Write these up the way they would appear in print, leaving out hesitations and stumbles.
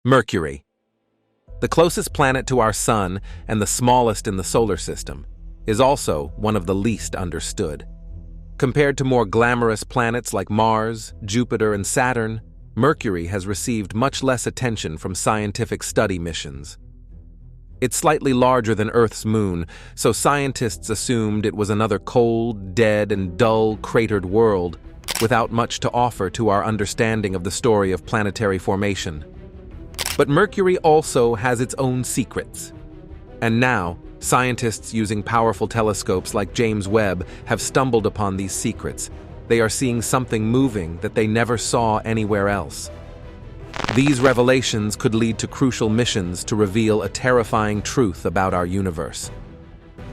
Mercury. The closest planet to our Sun and the smallest in the solar system, is also one of the least understood. Compared to more glamorous planets like Mars, Jupiter, and Saturn, Mercury has received much less attention from scientific study missions. It's slightly larger than Earth's moon, so scientists assumed it was another cold, dead, and dull, cratered world, without much to offer to our understanding of the story of planetary formation. But Mercury also has its own secrets. And now, scientists using powerful telescopes like James Webb have stumbled upon these secrets. They are seeing something moving that they never saw anywhere else. These revelations could lead to crucial missions to reveal a terrifying truth about our universe.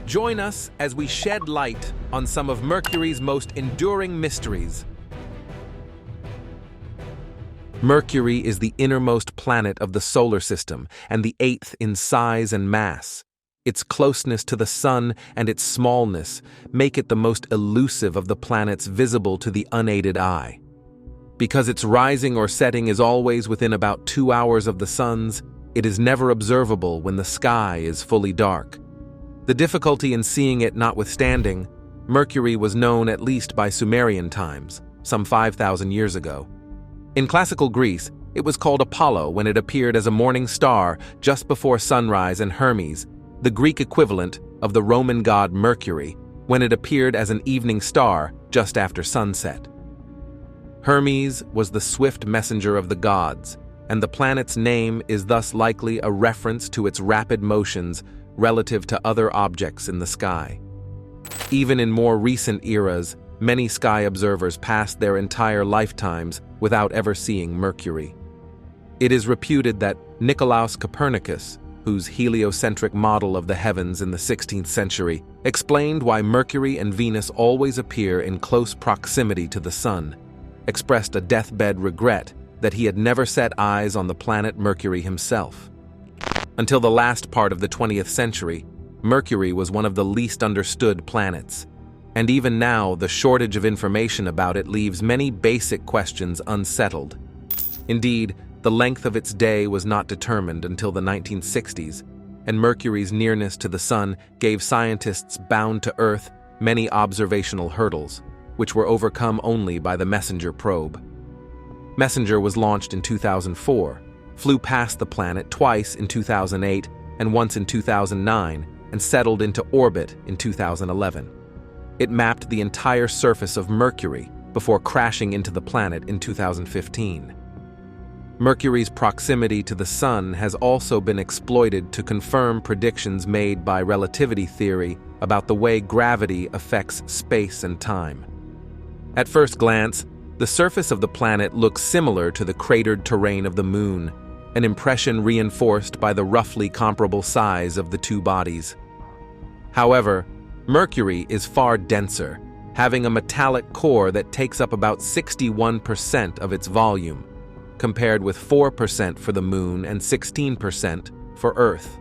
Join us as we shed light on some of Mercury's most enduring mysteries. Mercury is the innermost planet of the solar system and the eighth in size and mass. Its closeness to the Sun and its smallness make it the most elusive of the planets visible to the unaided eye. Because its rising or setting is always within about 2 hours of the Sun's, it is never observable when the sky is fully dark. The difficulty in seeing it notwithstanding, Mercury was known at least by Sumerian times, some 5,000 years ago. In classical Greece, it was called Apollo when it appeared as a morning star just before sunrise, and Hermes, the Greek equivalent of the Roman god Mercury, when it appeared as an evening star just after sunset. Hermes was the swift messenger of the gods, and the planet's name is thus likely a reference to its rapid motions relative to other objects in the sky. Even in more recent eras, many sky observers passed their entire lifetimes without ever seeing Mercury. It is reputed that Nicolaus Copernicus, whose heliocentric model of the heavens in the 16th century, explained why Mercury and Venus always appear in close proximity to the Sun, expressed a deathbed regret that he had never set eyes on the planet Mercury himself. Until the last part of the 20th century, Mercury was one of the least understood planets, and even now the shortage of information about it leaves many basic questions unsettled. Indeed, the length of its day was not determined until the 1960s, and Mercury's nearness to the Sun gave scientists bound to Earth many observational hurdles, which were overcome only by the Messenger probe. Messenger was launched in 2004, flew past the planet twice in 2008 and once in 2009, and settled into orbit in 2011. It mapped the entire surface of Mercury before crashing into the planet in 2015. Mercury's proximity to the Sun has also been exploited to confirm predictions made by relativity theory about the way gravity affects space and time. At first glance, the surface of the planet looks similar to the cratered terrain of the Moon, an impression reinforced by the roughly comparable size of the two bodies. However, Mercury is far denser, having a metallic core that takes up about 61% of its volume, compared with 4% for the Moon and 16% for Earth.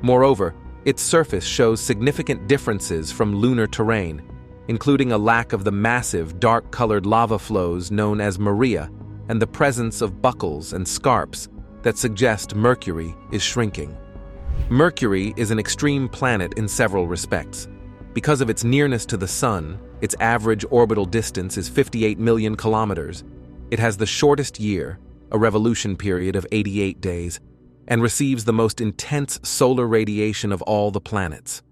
Moreover, its surface shows significant differences from lunar terrain, including a lack of the massive dark-colored lava flows known as Maria and the presence of buckles and scarps that suggest Mercury is shrinking. Mercury is an extreme planet in several respects. Because of its nearness to the Sun, its average orbital distance is 58 million kilometers. It has the shortest year, a revolution period of 88 days, and receives the most intense solar radiation of all the planets.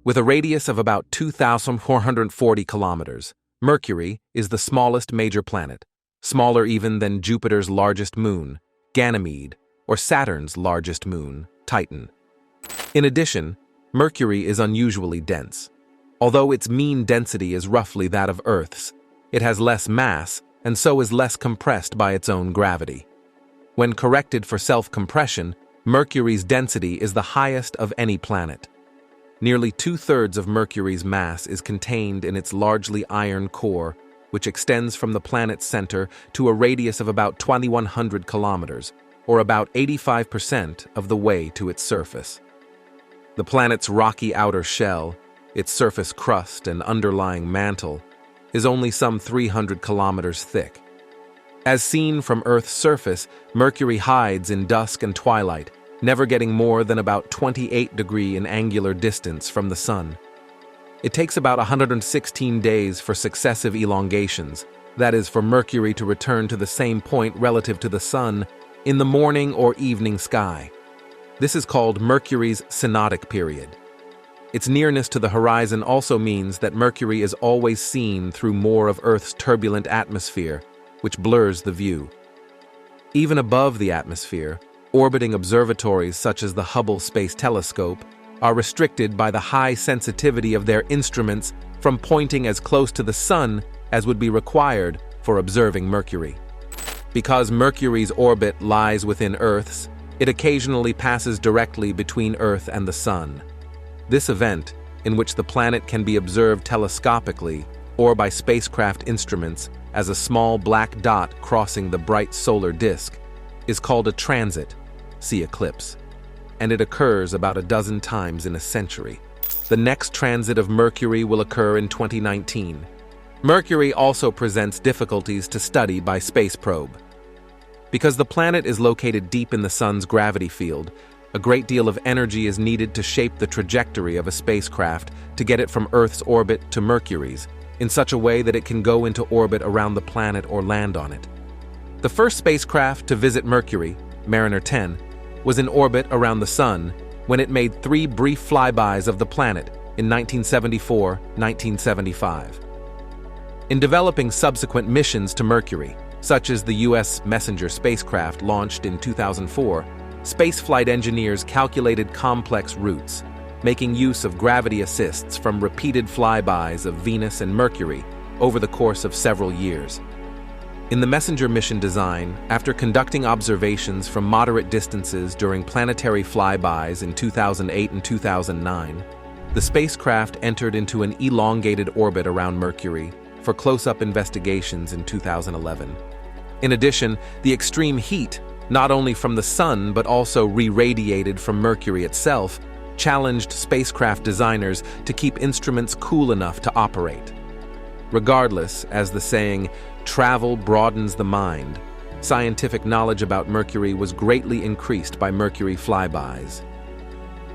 With a radius of about 2,440 kilometers, Mercury is the smallest major planet, smaller even than Jupiter's largest moon, Ganymede, or Saturn's largest moon, Titan. In addition, Mercury is unusually dense. Although its mean density is roughly that of Earth's, it has less mass and so is less compressed by its own gravity. When corrected for self-compression, Mercury's density is the highest of any planet. Nearly 2/3 of Mercury's mass is contained in its largely iron core, which extends from the planet's center to a radius of about 2,100 kilometers, or about 85% of the way to its surface. The planet's rocky outer shell, its surface crust and underlying mantle, is only some 300 kilometers thick. As seen from Earth's surface, Mercury hides in dusk and twilight, never getting more than about 28 degrees in angular distance from the Sun. It takes about 116 days for successive elongations, that is, for Mercury to return to the same point relative to the Sun in the morning or evening sky. This is called Mercury's synodic period. Its nearness to the horizon also means that Mercury is always seen through more of Earth's turbulent atmosphere, which blurs the view. Even above the atmosphere, orbiting observatories such as the Hubble Space Telescope are restricted by the high sensitivity of their instruments from pointing as close to the Sun as would be required for observing Mercury. Because Mercury's orbit lies within Earth's, it occasionally passes directly between Earth and the Sun. This event, in which the planet can be observed telescopically or by spacecraft instruments as a small black dot crossing the bright solar disk, is called a transit, see eclipse, and it occurs about a dozen times in a century. The next transit of Mercury will occur in 2019. Mercury also presents difficulties to study by space probe. Because the planet is located deep in the Sun's gravity field, a great deal of energy is needed to shape the trajectory of a spacecraft to get it from Earth's orbit to Mercury's, in such a way that it can go into orbit around the planet or land on it. The first spacecraft to visit Mercury, Mariner 10, was in orbit around the Sun when it made 3 brief flybys of the planet in 1974-1975. In developing subsequent missions to Mercury, such as the U.S. Messenger spacecraft launched in 2004, spaceflight engineers calculated complex routes, making use of gravity assists from repeated flybys of Venus and Mercury over the course of several years. In the Messenger mission design, after conducting observations from moderate distances during planetary flybys in 2008 and 2009, the spacecraft entered into an elongated orbit around Mercury for close-up investigations in 2011. In addition, the extreme heat, not only from the Sun but also re-radiated from Mercury itself, challenged spacecraft designers to keep instruments cool enough to operate. Regardless, as the saying, "travel broadens the mind," scientific knowledge about Mercury was greatly increased by Mercury flybys.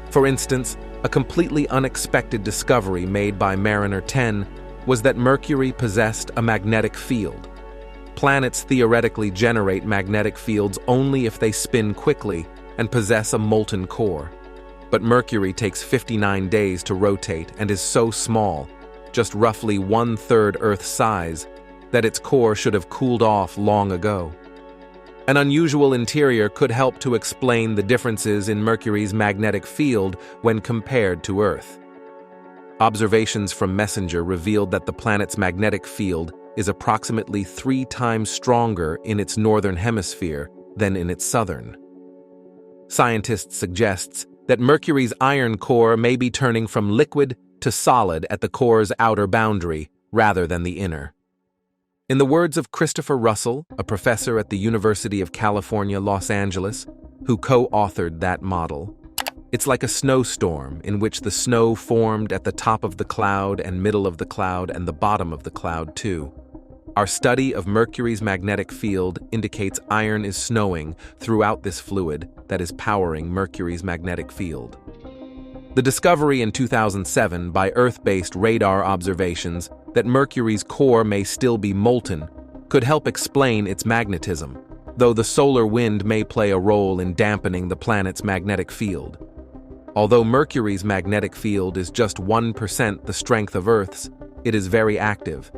For instance, a completely unexpected discovery made by Mariner 10 was that Mercury possessed a magnetic field. Planets theoretically generate magnetic fields only if they spin quickly and possess a molten core. But Mercury takes 59 days to rotate and is so small, just roughly 1/3 Earth's size, that its core should have cooled off long ago. An unusual interior could help to explain the differences in Mercury's magnetic field when compared to Earth. Observations from Messenger revealed that the planet's magnetic field is approximately 3 times stronger in its northern hemisphere than in its southern. Scientists suggest that Mercury's iron core may be turning from liquid to solid at the core's outer boundary rather than the inner. In the words of Christopher Russell, a professor at the University of California, Los Angeles, who co-authored that model, "It's like a snowstorm in which the snow formed at the top of the cloud and middle of the cloud and the bottom of the cloud too. Our study of Mercury's magnetic field indicates iron is snowing throughout this fluid that is powering Mercury's magnetic field." The discovery in 2007 by Earth-based radar observations that Mercury's core may still be molten could help explain its magnetism, though the solar wind may play a role in dampening the planet's magnetic field. Although Mercury's magnetic field is just 1% the strength of Earth's, it is very active.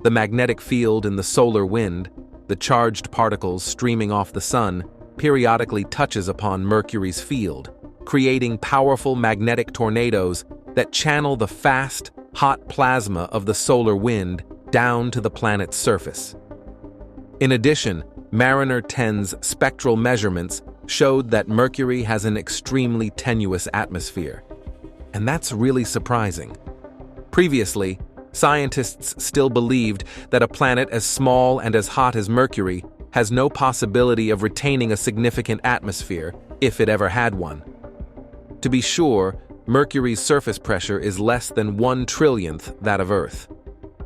The magnetic field in the solar wind, the charged particles streaming off the Sun, periodically touches upon Mercury's field, creating powerful magnetic tornadoes that channel the fast, hot plasma of the solar wind down to the planet's surface. In addition, Mariner 10's spectral measurements showed that Mercury has an extremely tenuous atmosphere. And that's really surprising. Previously, scientists still believed that a planet as small and as hot as Mercury has no possibility of retaining a significant atmosphere, if it ever had one. To be sure, Mercury's surface pressure is less than 1/trillionth that of Earth.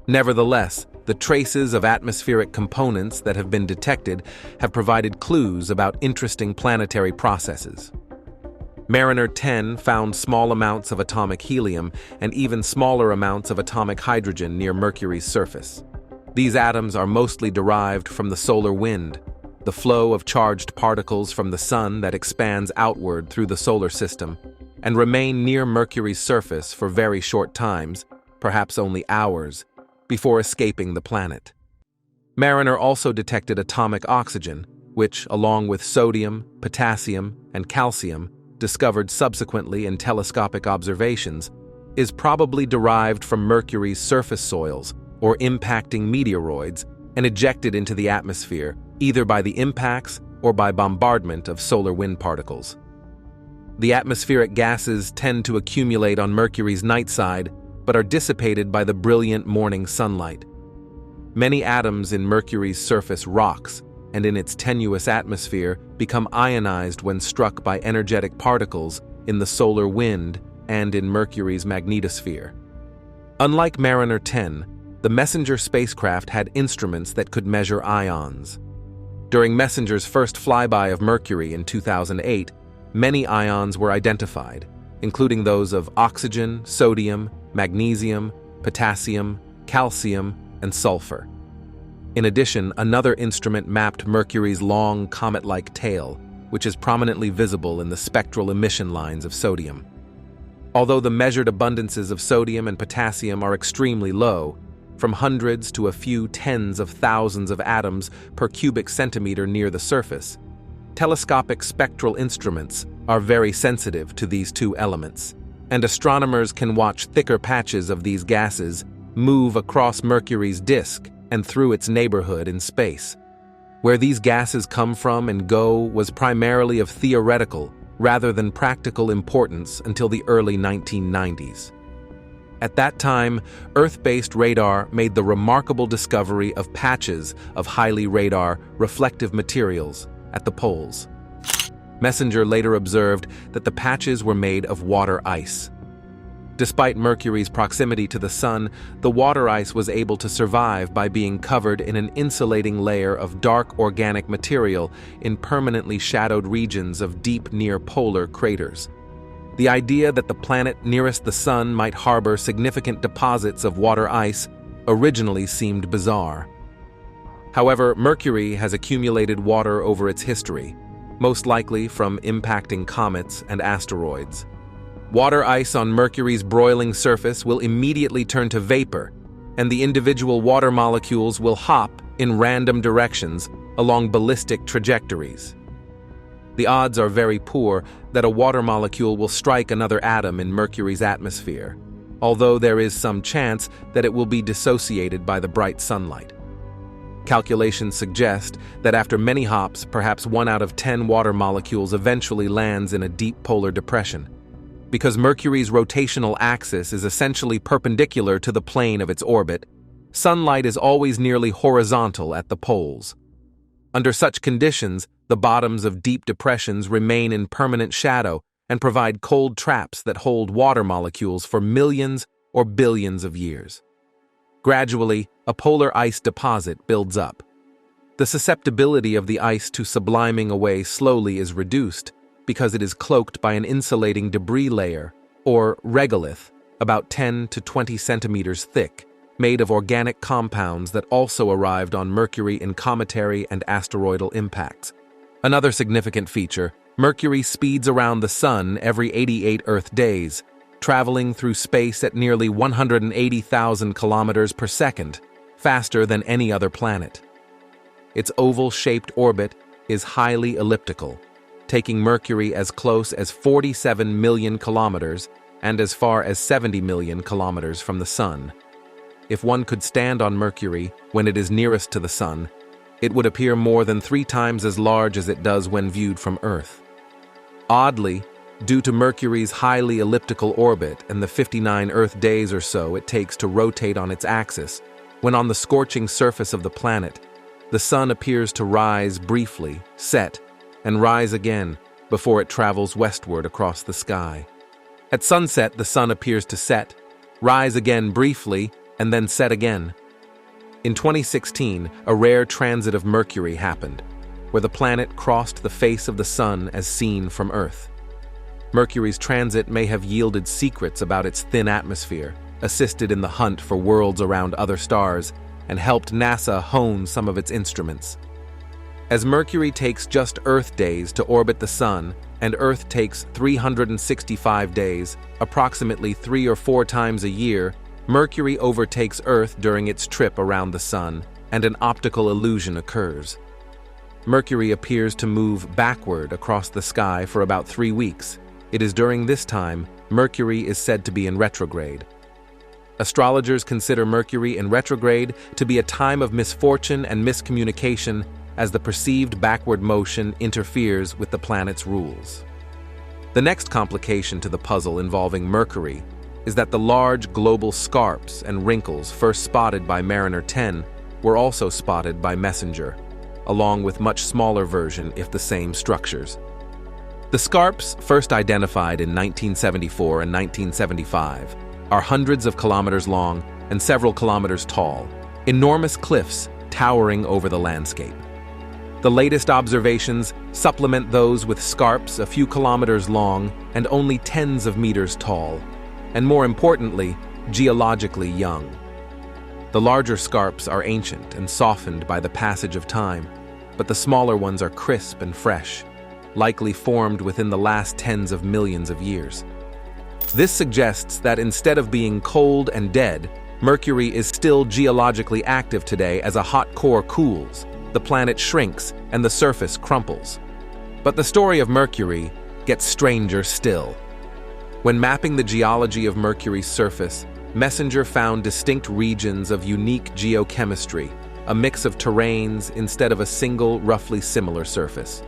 Nevertheless, The traces of atmospheric components that have been detected have provided clues about interesting planetary processes. Mariner 10 found small amounts of atomic helium and even smaller amounts of atomic hydrogen near Mercury's surface. These atoms are mostly derived from the solar wind, the flow of charged particles from the Sun that expands outward through the solar system, and remain near Mercury's surface for very short times, perhaps only hours, before escaping the planet. Mariner also detected atomic oxygen, which, along with sodium, potassium, and calcium, discovered subsequently in telescopic observations, is probably derived from Mercury's surface soils or impacting meteoroids and ejected into the atmosphere either by the impacts or by bombardment of solar wind particles. The atmospheric gases tend to accumulate on Mercury's night side, but are dissipated by the brilliant morning sunlight. Many atoms in Mercury's surface rocks and in its tenuous atmosphere become ionized when struck by energetic particles in the solar wind and in Mercury's magnetosphere. Unlike Mariner 10, the Messenger spacecraft had instruments that could measure ions. During Messenger's first flyby of Mercury in 2008, many ions were identified, including those of oxygen, sodium, magnesium, potassium, calcium, and sulfur. In addition, another instrument mapped Mercury's long, comet-like tail, which is prominently visible in the spectral emission lines of sodium. Although the measured abundances of sodium and potassium are extremely low, from hundreds to a few tens of thousands of atoms per cubic centimeter near the surface, telescopic spectral instruments are very sensitive to these two elements, and astronomers can watch thicker patches of these gases move across Mercury's disk and through its neighborhood in space. Where these gases come from and go was primarily of theoretical rather than practical importance until the early 1990s. At that time, Earth-based radar made the remarkable discovery of patches of highly radar reflective materials at the poles. Messenger later observed that the patches were made of water ice. Despite Mercury's proximity to the Sun, the water ice was able to survive by being covered in an insulating layer of dark organic material in permanently shadowed regions of deep near-polar craters. The idea that the planet nearest the Sun might harbor significant deposits of water ice originally seemed bizarre. However, Mercury has accumulated water over its history, most likely from impacting comets and asteroids. Water ice on Mercury's broiling surface will immediately turn to vapor, and the individual water molecules will hop in random directions along ballistic trajectories. The odds are very poor that a water molecule will strike another atom in Mercury's atmosphere, although there is some chance that it will be dissociated by the bright sunlight. Calculations suggest that after many hops, perhaps 1 out of 10 water molecules eventually lands in a deep polar depression. Because Mercury's rotational axis is essentially perpendicular to the plane of its orbit, sunlight is always nearly horizontal at the poles. Under such conditions, the bottoms of deep depressions remain in permanent shadow and provide cold traps that hold water molecules for millions or billions of years. Gradually, a polar ice deposit builds up. The susceptibility of the ice to subliming away slowly is reduced because it is cloaked by an insulating debris layer, or regolith, about 10 to 20 centimeters thick, made of organic compounds that also arrived on Mercury in cometary and asteroidal impacts. Another significant feature, Mercury speeds around the Sun every 88 Earth days, traveling through space at nearly 180,000 kilometers per second, faster than any other planet. Its oval-shaped orbit is highly elliptical, taking Mercury as close as 47 million kilometers and as far as 70 million kilometers from the Sun. If one could stand on Mercury when it is nearest to the Sun, it would appear more than 3 times as large as it does when viewed from Earth. Oddly, due to Mercury's highly elliptical orbit and the 59 Earth days or so it takes to rotate on its axis, when on the scorching surface of the planet, the Sun appears to rise briefly, set, and rise again before it travels westward across the sky. At sunset, the Sun appears to set, rise again briefly, and then set again. In 2016, a rare transit of Mercury happened, where the planet crossed the face of the Sun as seen from Earth. Mercury's transit may have yielded secrets about its thin atmosphere, assisted in the hunt for worlds around other stars, and helped NASA hone some of its instruments. As Mercury takes just Earth days to orbit the Sun, and Earth takes 365 days, approximately 3 or 4 times a year, Mercury overtakes Earth during its trip around the Sun, and an optical illusion occurs. Mercury appears to move backward across the sky for about 3 weeks. It is during this time Mercury is said to be in retrograde. Astrologers consider Mercury in retrograde to be a time of misfortune and miscommunication, as the perceived backward motion interferes with the planet's rules. The next complication to the puzzle involving Mercury is that the large global scarps and wrinkles first spotted by Mariner 10 were also spotted by Messenger, along with much smaller version if the same structures. The scarps, first identified in 1974 and 1975, are hundreds of kilometers long and several kilometers tall, enormous cliffs towering over the landscape. The latest observations supplement those with scarps a few kilometers long and only tens of meters tall, and more importantly, geologically young. The larger scarps are ancient and softened by the passage of time, but the smaller ones are crisp and fresh, likely formed within the last tens of millions of years. This suggests that instead of being cold and dead, Mercury is still geologically active today as a hot core cools, the planet shrinks, and the surface crumples. But the story of Mercury gets stranger still. When mapping the geology of Mercury's surface, Messenger found distinct regions of unique geochemistry, a mix of terrains instead of a single, roughly similar surface.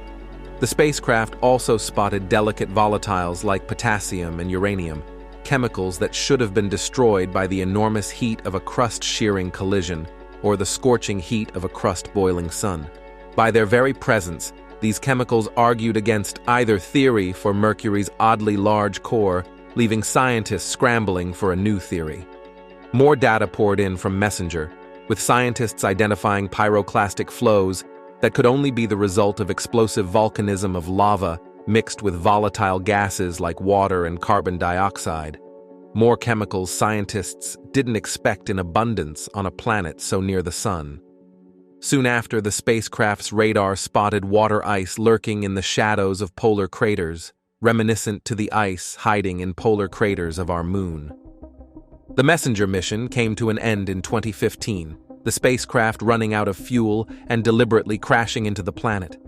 The spacecraft also spotted delicate volatiles like potassium and uranium, chemicals that should have been destroyed by the enormous heat of a crust-shearing collision or the scorching heat of a crust-boiling sun. By their very presence, these chemicals argued against either theory for Mercury's oddly large core, leaving scientists scrambling for a new theory. More data poured in from Messenger, with scientists identifying pyroclastic flows that could only be the result of explosive volcanism of lava mixed with volatile gases like water and carbon dioxide. More chemicals scientists didn't expect in abundance on a planet so near the Sun. Soon after, the spacecraft's radar spotted water ice lurking in the shadows of polar craters, reminiscent to the ice hiding in polar craters of our Moon. The Messenger mission came to an end in 2015, the spacecraft running out of fuel and deliberately crashing into the planet.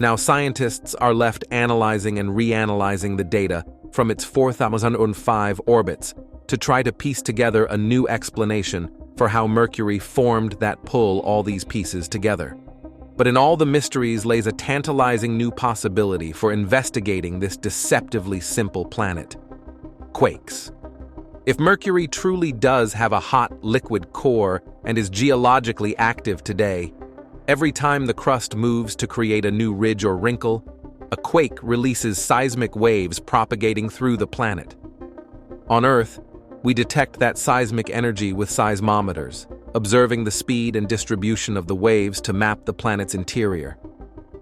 Now scientists are left analyzing and reanalyzing the data from its 4,005 orbits to try to piece together a new explanation for how Mercury formed that pull all these pieces together. But in all the mysteries lays a tantalizing new possibility for investigating this deceptively simple planet: quakes. If Mercury truly does have a hot, liquid core and is geologically active today, every time the crust moves to create a new ridge or wrinkle, a quake releases seismic waves propagating through the planet. On Earth, we detect that seismic energy with seismometers, observing the speed and distribution of the waves to map the planet's interior.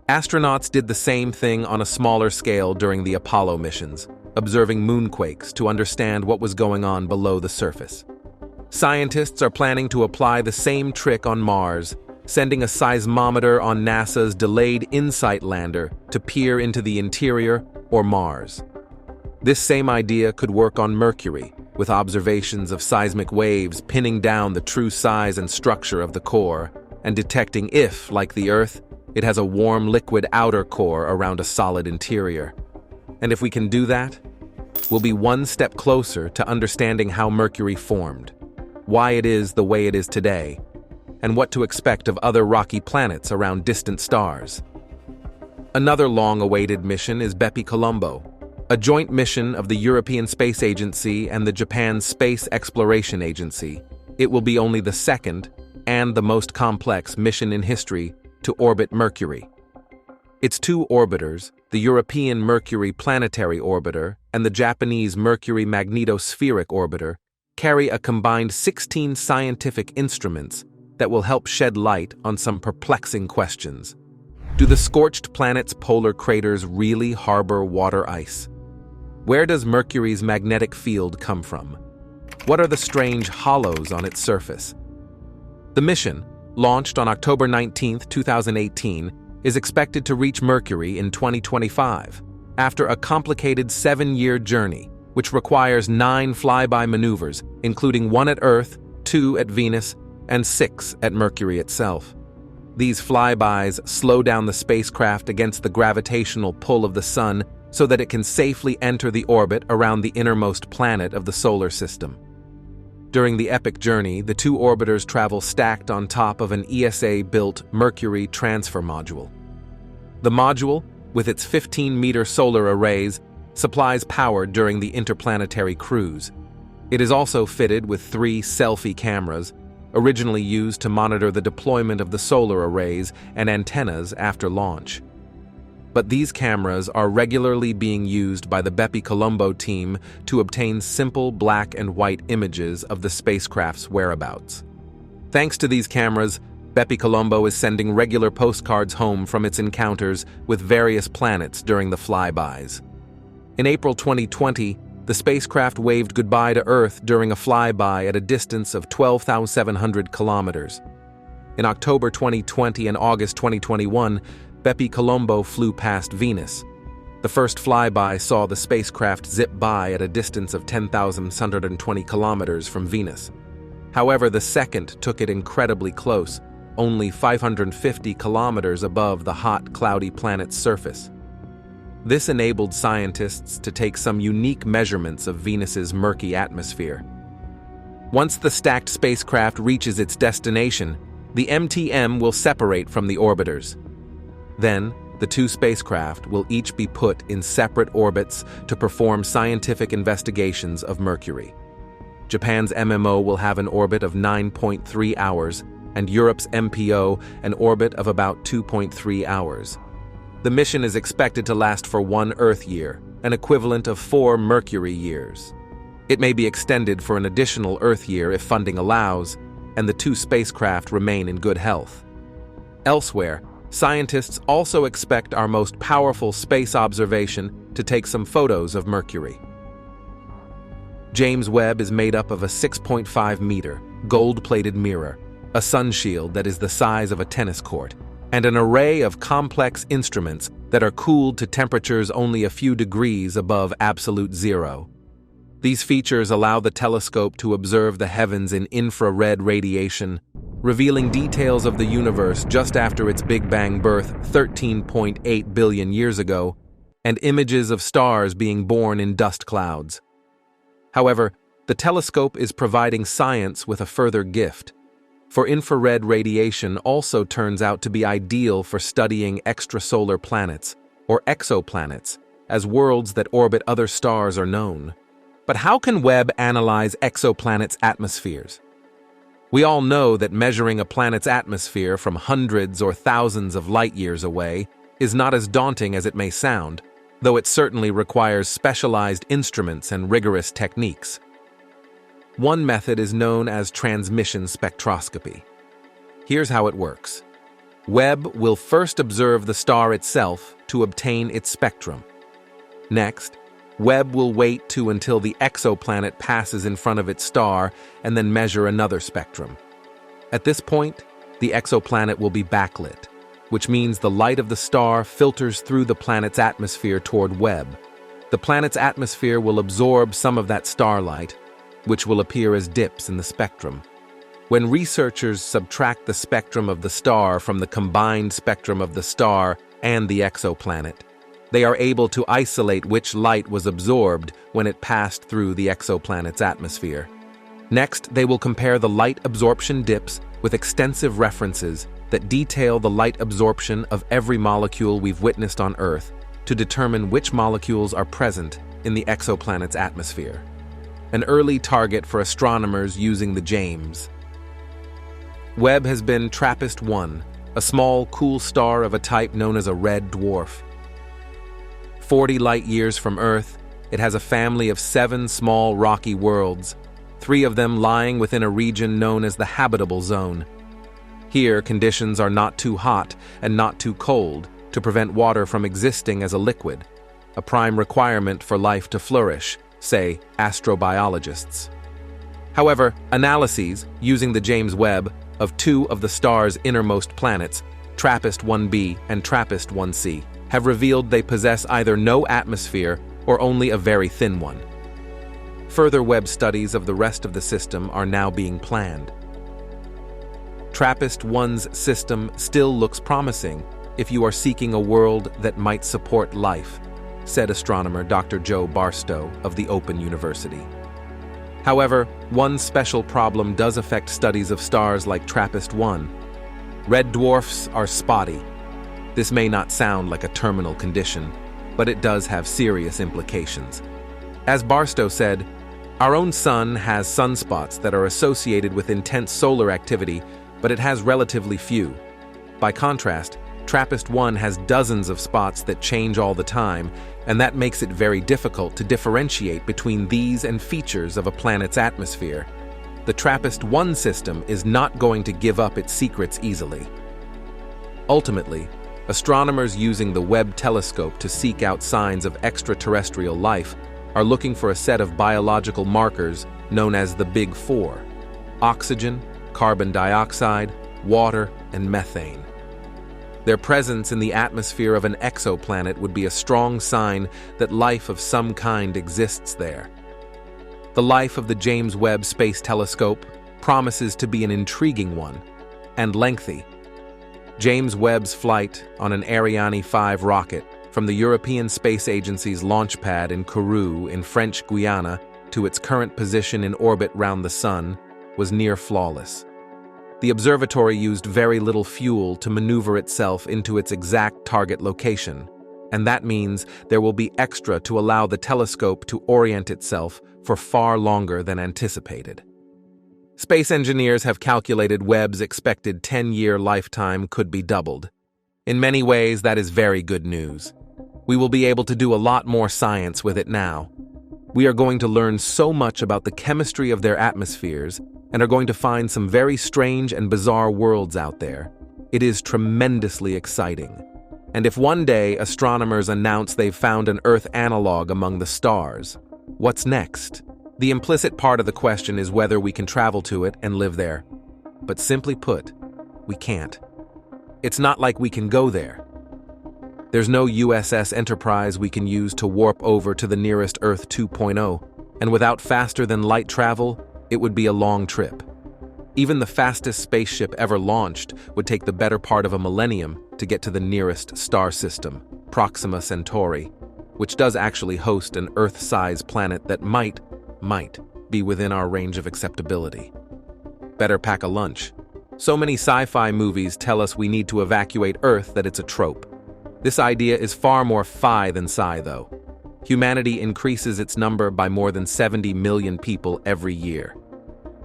Astronauts did the same thing on a smaller scale during the Apollo missions, observing moonquakes to understand what was going on below the surface. Scientists are planning to apply the same trick on Mars, sending a seismometer on NASA's delayed InSight lander to peer into the interior or Mars. This same idea could work on Mercury, with observations of seismic waves pinning down the true size and structure of the core, and detecting if, like the Earth, it has a warm liquid outer core around a solid interior. And if we can do that, we'll be one step closer to understanding how Mercury formed, why it is the way it is today, and what to expect of other rocky planets around distant stars. Another long-awaited mission is Bepi Colombo, a joint mission of the European Space Agency and the Japan Space Exploration Agency. It will be only the second and the most complex mission in history to orbit Mercury. Its 2 orbiters, the European Mercury Planetary Orbiter and the Japanese Mercury Magnetospheric Orbiter, carry a combined 16 scientific instruments that will help shed light on some perplexing questions. Do the scorched planet's polar craters really harbor water ice? Where does Mercury's magnetic field come from? What are the strange hollows on its surface? The mission, launched on October 19, 2018, is expected to reach Mercury in 2025, after a complicated 7-year journey, which requires 9 flyby maneuvers, including 1 at Earth, 2 at Venus, and 6 at Mercury itself. These flybys slow down the spacecraft against the gravitational pull of the Sun so that it can safely enter the orbit around the innermost planet of the solar system. During the epic journey, the 2 orbiters travel stacked on top of an ESA-built Mercury transfer module. The module, with its 15-meter solar arrays, supplies power during the interplanetary cruise. It is also fitted with 3 selfie cameras, originally used to monitor the deployment of the solar arrays and antennas after launch. But these cameras are regularly being used by the Bepi Colombo team to obtain simple black and white images of the spacecraft's whereabouts. Thanks to these cameras, Bepi Colombo is sending regular postcards home from its encounters with various planets during the flybys. In April 2020, the spacecraft waved goodbye to Earth during a flyby at a distance of 12,700 kilometers. In October 2020 and August 2021, Bepi Colombo flew past Venus. The first flyby saw the spacecraft zip by at a distance of 10,620 kilometers from Venus. However, the second took it incredibly close, only 550 kilometers above the hot, cloudy planet's surface. This enabled scientists to take some unique measurements of Venus's murky atmosphere. Once the stacked spacecraft reaches its destination, the MTM will separate from the orbiters. Then, the 2 spacecraft will each be put in separate orbits to perform scientific investigations of Mercury. Japan's MMO will have an orbit of 9.3 hours, and Europe's MPO an orbit of about 2.3 hours. The mission is expected to last for 1 Earth year, an equivalent of 4 Mercury years. It may be extended for an additional Earth year if funding allows, and the 2 spacecraft remain in good health. Elsewhere, scientists also expect our most powerful space observation to take some photos of Mercury. James Webb is made up of a 6.5-meter, gold-plated mirror, a sunshield that is the size of a tennis court, and an array of complex instruments that are cooled to temperatures only a few degrees above absolute zero. These features allow the telescope to observe the heavens in infrared radiation, revealing details of the universe just after its Big Bang birth 13.8 billion years ago, and images of stars being born in dust clouds. However, the telescope is providing science with a further gift. For infrared radiation also turns out to be ideal for studying extrasolar planets, or exoplanets, as worlds that orbit other stars are known. But how can Webb analyze exoplanets' atmospheres? We all know that measuring a planet's atmosphere from hundreds or thousands of light years away is not as daunting as it may sound, though it certainly requires specialized instruments and rigorous techniques. One method is known as transmission spectroscopy. Here's how it works. Webb will first observe the star itself to obtain its spectrum. Next, Webb will wait until the exoplanet passes in front of its star and then measure another spectrum. At this point, the exoplanet will be backlit, which means the light of the star filters through the planet's atmosphere toward Webb. The planet's atmosphere will absorb some of that starlight, which will appear as dips in the spectrum. When researchers subtract the spectrum of the star from the combined spectrum of the star and the exoplanet, they are able to isolate which light was absorbed when it passed through the exoplanet's atmosphere. Next, they will compare the light absorption dips with extensive references that detail the light absorption of every molecule we've witnessed on Earth to determine which molecules are present in the exoplanet's atmosphere. An early target for astronomers using the James Webb has been TRAPPIST-1, a small, cool star of a type known as a red dwarf. 40 light-years from Earth, it has a family of 7 small rocky worlds, 3 of them lying within a region known as the habitable zone. Here, conditions are not too hot and not too cold to prevent water from existing as a liquid, a prime requirement for life to flourish, say astrobiologists. However, analyses using the James Webb of two of the star's innermost planets, TRAPPIST-1b and TRAPPIST-1c, have revealed they possess either no atmosphere or only a very thin one. Further Webb studies of the rest of the system are now being planned. TRAPPIST-1's system still looks promising if you are seeking a world that might support life, said astronomer Dr. Joe Barstow of the Open University. However, one special problem does affect studies of stars like TRAPPIST-1. Red dwarfs are spotty. This may not sound like a terminal condition, but it does have serious implications. As Barstow said, our own sun has sunspots that are associated with intense solar activity, but it has relatively few. By contrast, TRAPPIST-1 has dozens of spots that change all the time, and that makes it very difficult to differentiate between these and features of a planet's atmosphere. The TRAPPIST-1 system is not going to give up its secrets easily. Ultimately, astronomers using the Webb telescope to seek out signs of extraterrestrial life are looking for a set of biological markers known as the Big Four: oxygen, carbon dioxide, water, and methane. Their presence in the atmosphere of an exoplanet would be a strong sign that life of some kind exists there. The life of the James Webb Space Telescope promises to be an intriguing one and lengthy. James Webb's flight on an Ariane 5 rocket from the European Space Agency's launch pad in Kourou in French Guiana to its current position in orbit round the Sun was near flawless. The observatory used very little fuel to maneuver itself into its exact target location, and that means there will be extra to allow the telescope to orient itself for far longer than anticipated. Space engineers have calculated Webb's expected 10-year lifetime could be doubled. In many ways, that is very good news. We will be able to do a lot more science with it now. We are going to learn so much about the chemistry of their atmospheres and are going to find some very strange and bizarre worlds out there. It is tremendously exciting. And if one day astronomers announce they've found an Earth analog among the stars, what's next? The implicit part of the question is whether we can travel to it and live there. But simply put, we can't. It's not like we can go there. There's no USS Enterprise we can use to warp over to the nearest Earth 2.0, and without faster-than-light travel, it would be a long trip. Even the fastest spaceship ever launched would take the better part of a millennium to get to the nearest star system, Proxima Centauri, which does actually host an Earth-sized planet that might be within our range of acceptability. Better pack a lunch. So many sci-fi movies tell us we need to evacuate Earth that it's a trope. This idea is far more fi than sci, though. Humanity increases its number by more than 70 million people every year.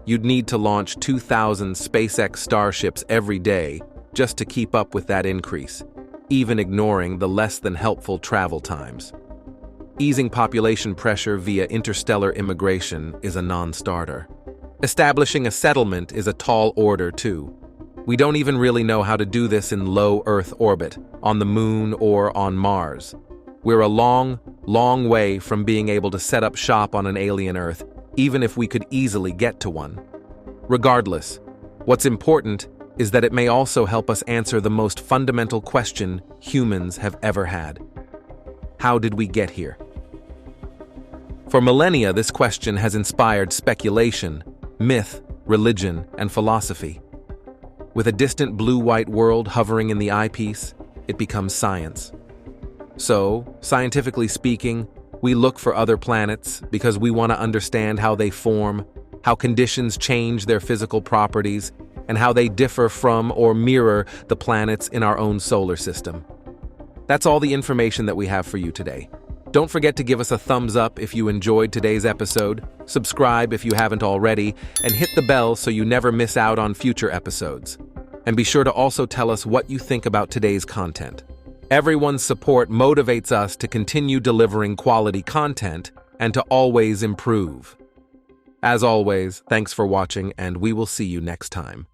You'd need to launch 2,000 SpaceX starships every day just to keep up with that increase, even ignoring the less than helpful travel times. Easing population pressure via interstellar immigration is a non-starter. Establishing a settlement is a tall order, too. We don't even really know how to do this in low Earth orbit, on the Moon or on Mars. We're a long, long way from being able to set up shop on an alien Earth, even if we could easily get to one. Regardless, what's important is that it may also help us answer the most fundamental question humans have ever had. How did we get here? For millennia, this question has inspired speculation, myth, religion, and philosophy. With a distant blue-white world hovering in the eyepiece, it becomes science. So, scientifically speaking, we look for other planets because we want to understand how they form, how conditions change their physical properties, and how they differ from or mirror the planets in our own solar system. That's all the information that we have for you today. Don't forget to give us a thumbs up if you enjoyed today's episode, subscribe if you haven't already, and hit the bell so you never miss out on future episodes. And be sure to also tell us what you think about today's content. Everyone's support motivates us to continue delivering quality content and to always improve. As always, thanks for watching, and we will see you next time.